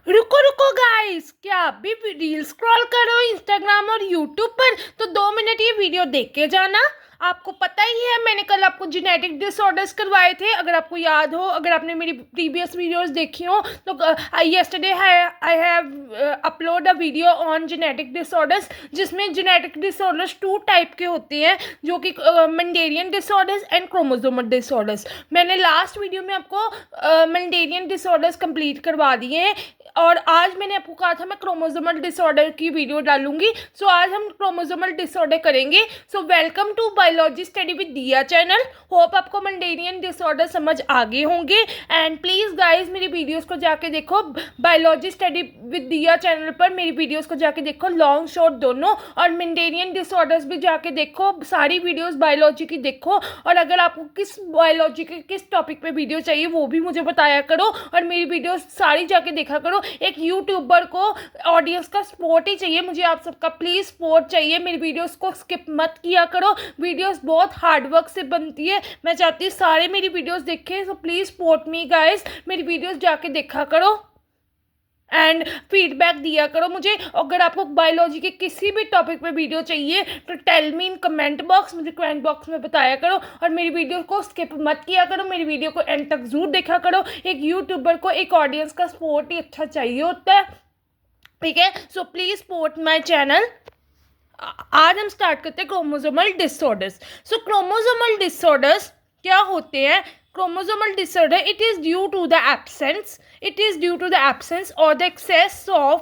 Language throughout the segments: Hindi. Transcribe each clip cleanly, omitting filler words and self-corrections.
रुको रुको गाइस, क्या आप भी रील स्क्रॉल कर रहे हो इंस्टाग्राम और यूट्यूब पर? तो 2 मिनट ये वीडियो देख के जाना। आपको पता ही है, मैंने कल आपको जेनेटिक डिसऑर्डर्स करवाए थे, अगर आपको याद हो, अगर आपने मेरी प्रीवियस वीडियोस देखी हो तो yesterday I have upload a video on genetic disorders, जिसमें जेनेटिक डिसऑर्डर्स 2 टाइप के होते हैं, जो कि Mendelian disorders and chromosomal disorders. मैंने लास्ट वीडियो में आपको मेंडेलियन डिसऑर्डर्स कंप्लीट करवा दिए हैं, और आज मैंने आपको कहा था मैं क्रोमोसोमल डिसऑर्डर की वीडियो डालूंगी। सो आज हम क्रोमोसोमल डिसऑर्डर करेंगे। So welcome to biology study with Diya channel. Hope आपको मेंडेलियन डिसऑर्डर समझ आ गए होंगे। एंड प्लीज़ गाइज मेरी वीडियोस को जाके देखो, biology study with Diya channel पर मेरी वीडियोस को जाके देखो, लॉन्ग शॉर्ट दोनों, और मेंडेलियन डिसऑर्डर्स भी जाके देखो, सारी वीडियोस बायोलॉजी की देखो। और अगर आपको किस बायोलॉजी के किस टॉपिक पे वीडियो चाहिए वो भी मुझे बताया करो, और मेरी वीडियोस सारी जाके देखा करो। एक यूट्यूबर को ऑडियंस का सपोर्ट ही चाहिए, मुझे आप सबका प्लीज़ सपोर्ट चाहिए। मेरी वीडियोस को स्किप मत किया करो, वीडियोस बहुत हार्ड वर्क से बनती है। मैं चाहती हूँ सारे मेरी वीडियोस देखें, so please support me guys, मेरी वीडियोस जाके देखा करो एंड फीडबैक दिया करो मुझे। अगर आपको बायोलॉजी के किसी भी टॉपिक पे वीडियो चाहिए तो tell me in comment box, मुझे कमेंट बॉक्स में बताया करो। और मेरी वीडियो को स्किप मत किया करो, मेरी वीडियो को एंड तक जरूर देखा करो। एक यूट्यूबर को एक ऑडियंस का सपोर्ट ही अच्छा चाहिए होता है, ठीक है? So please support my channel. आज हम स्टार्ट करते हैं क्रोमोसोमल डिसऑर्डर्स। सो क्रोमोसोमल डिसऑर्डर्स क्या होते हैं? Chromosomal disorder, it is due to the absence or the excess of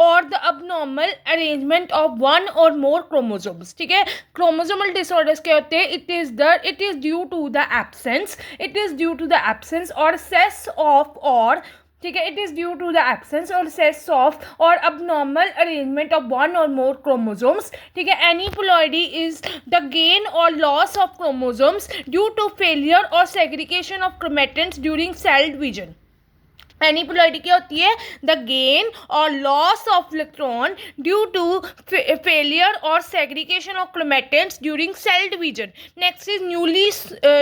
or the abnormal arrangement of one or more chromosomes, ठीक है? Chromosomal disorders क्या होते हैं? It is due to the absence or excess of, or ठीक है, it is due to the absence or excess of or abnormal arrangement of one or more chromosomes, ठीक है? Aneuploidy is the gain or loss of chromosomes due to failure or segregation of chromatins during cell division. एनीपुलॉइडी क्या होती है? द गेन और loss of electron due to failure और segregation of chromatins during cell division. Next is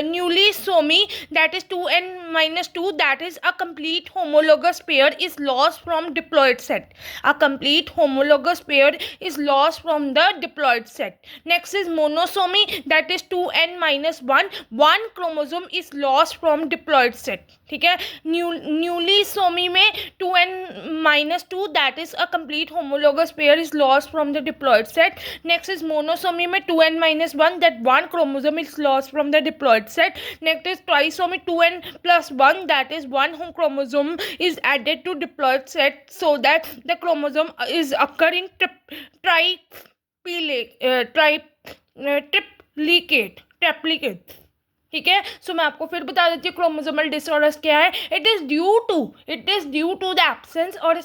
nullisomy, that is 2n-2, that is a complete homologous pair is lost from diploid set. A complete homologous pair is lost from the diploid set. Next is monosomy, that is 2n-1, one chromosome is lost from diploid set, ठीक है? न्यूली सोमी में 2n-2, that is a complete homologous pair is lost from the diploid set. Next is monosomy में 2n-1, that one chromosome is lost from the diploid set. Next is trisomy 2n+1, that is one chromosome is added to diploid set so that the chromosome is occur in triplicate, ठीक है? सो मैं आपको फिर बता देती हूँ क्रोमोसोमल डिसऑर्डर्स क्या है. It is due to the absence or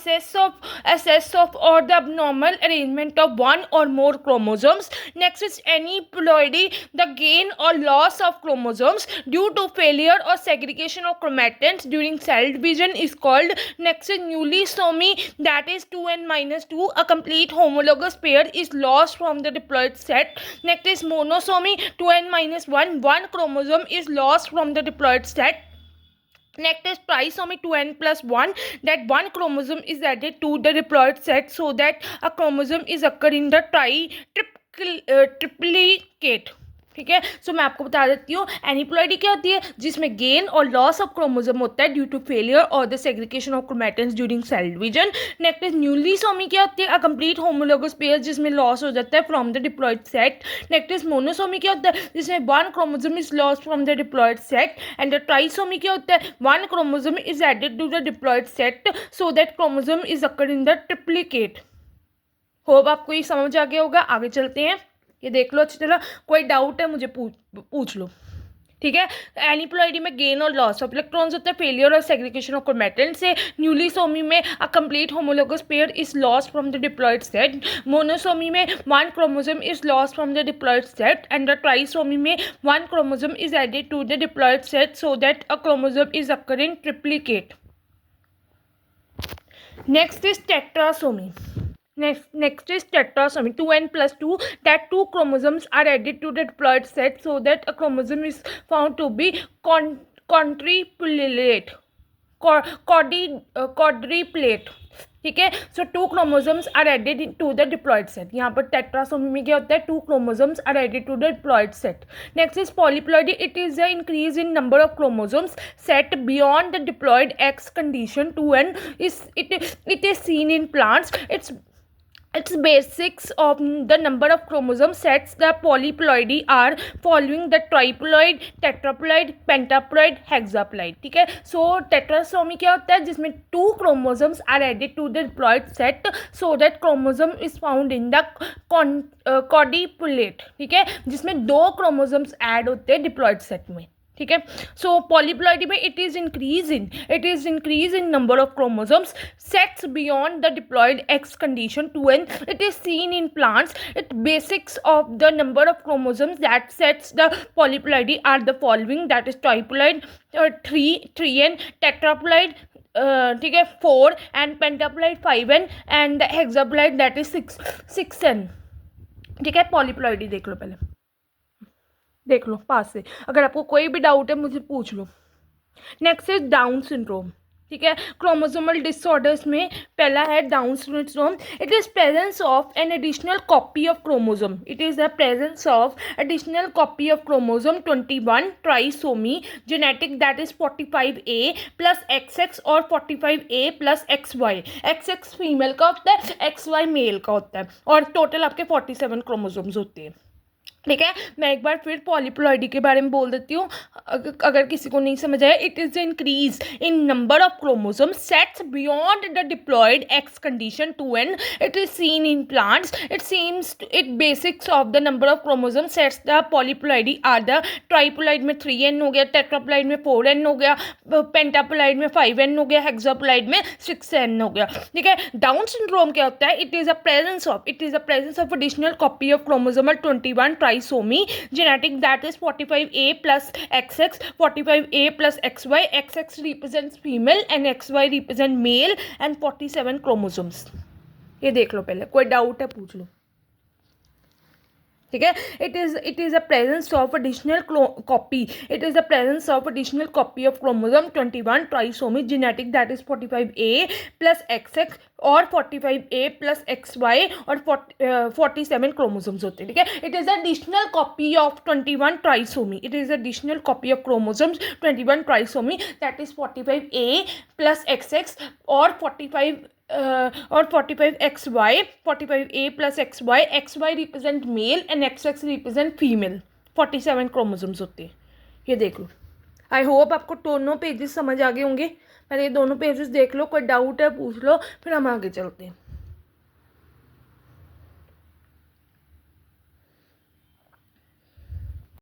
excess of or the abnormal arrangement of one or more chromosomes. Next is aneuploidy, the gain or loss of chromosomes due to failure or segregation of chromatins during cell division is called. Next is newly-somy, that is 2n-2, a complete homologous pair is lost from the diploid set. Next is monosomy, 2n-1, one chromosome is lost from the diploid set. Next is trisomy 2n+1, that one chromosome is added to the diploid set so that a chromosome is occur in the triplicate, ठीक है? सो मैं आपको बता देती हूँ एनीप्लॉइडी क्या होती है, जिसमें गेन और लॉस ऑफ क्रोमोसोम होता है ड्यू टू फेलियर और the segregation of chromatins during cell division. Next is nullisomy क्या होती है? अ कंप्लीट होमोलोगस पेयर जिसमें लॉस हो जाता है from the diploid set. Next is monosomy क्या होता है? जिसमें one chromosome is lost from the diploid set. And the trisomy क्या होता है? One chromosome is added to the diploid set so that chromosome is occur in the triplicate. Hope आपको ये समझ आ गया होगा. आगे चलते हैं, ये देख लो अच्छी तरह, कोई डाउट है मुझे पूछ लो, ठीक है? एनीप्लॉइडी में गेन और लॉस ऑफ इलेक्ट्रॉन्स होता है, फेलियर और सेग्रीगेशन ऑफ क्रोमेटिन से. न्यूलीसोमी में a complete homologous pair is lost from the diploid set. Monosomy में one chromosome is lost from the diploid set. And the trisomy में one chromosome is added to the diploid set so that a chromosome is occur in triplicate. Next is tetrasomy. Next is tetrasomy 2n+2, that two chromosomes are added to the diploid set so that a chromosome is found to be quadruplate. ठीक है। So 2 chromosomes are added to the diploid set. यहाँ पर टेट्रासोमी में क्या होता है, 2 chromosomes are added to the diploid set. Next is polyploidy, it is the increase in number of chromosomes set beyond the diploid x condition to n it is seen in plants. Its basics of the number of chromosome sets the polyploidy are following the triploid, tetraploid, pentaploid, hexaploid। ठीक है। सो टेट्रासोमी क्या होता है, जिसमें 2 chromosomes are added to the diploid set so that chromosome is found in the quadruplicate. ठीक है, जिसमें 2 क्रोमोसोम्स ऐड होते हैं डिप्लॉयड सेट में। ठीक है। सो पॉलीप्लॉइडी में it is increase in number of chromosomes sets beyond the diploid x condition to n it is seen in plants. It basics of the number of chromosomes that sets the polyploidy are the following, that is triploid 3n, tetraploid ठीक है 4 and pentaploid 5n and hexaploid that is 6n। ठीक है। पॉलीप्लॉइडी देख लो, पहले देख लो पास से, अगर आपको कोई भी डाउट है मुझे पूछ लो। Next is Down syndrome. ठीक है। क्रोमोसोमल डिसऑर्डर्स में पहला है Down syndrome. It is presence of an additional copy of chromosome. It is the presence of additional copy of chromosome 21 trisomy genetic that is 45A plus XX और 45A plus XY। XX female का होता है, XY मेल का होता है, और टोटल आपके 47 क्रोमोसोम्स होते हैं। ठीक है। मैं एक बार फिर पॉलीप्लॉइडी के बारे में बोल देती हूँ, अगर किसी को नहीं समझ आया। It is increase in number of chromosome sets beyond the diploid x condition to n it is seen in plants. It basics of the number of chromosome sets the polyploidy are the triploid में 3n हो गया, टेट्राप्लॉइड में 4n हो गया, पेंटाप्लॉइड में 5n हो गया, हेक्साप्लॉइड में 6n हो गया। ठीक है। डाउन सिंड्रोम क्या होता है, it is a presence of additional copy of chromosomal 21 trisomy genetic that is 45A plus XX, 45A plus XY, XX represents female and XY represent male and 47 chromosomes। ये देख लो पहले, कोई डाउट है पूछ लो। ठीक है। It is a presence of additional copy of chromosome 21 trisomy genetic that is 45A plus XX और 45A प्लस XY और 47 क्रोमोसोम्स होते हैं। ठीक है। It is additional copy of 21 trisomy. It is additional copy of chromosomes 21 trisomy that is 45A plus XX और 45 XY, 45A plus XY, XY represent male and XX represent female. 47 chromosomes होते हैं। ये देख लो। आई होप आपको दोनों पेजेस समझ आ गए होंगे। पहले ये दोनों पेजेस देख लो, कोई डाउट है पूछ लो, फिर हम आगे चलते हैं।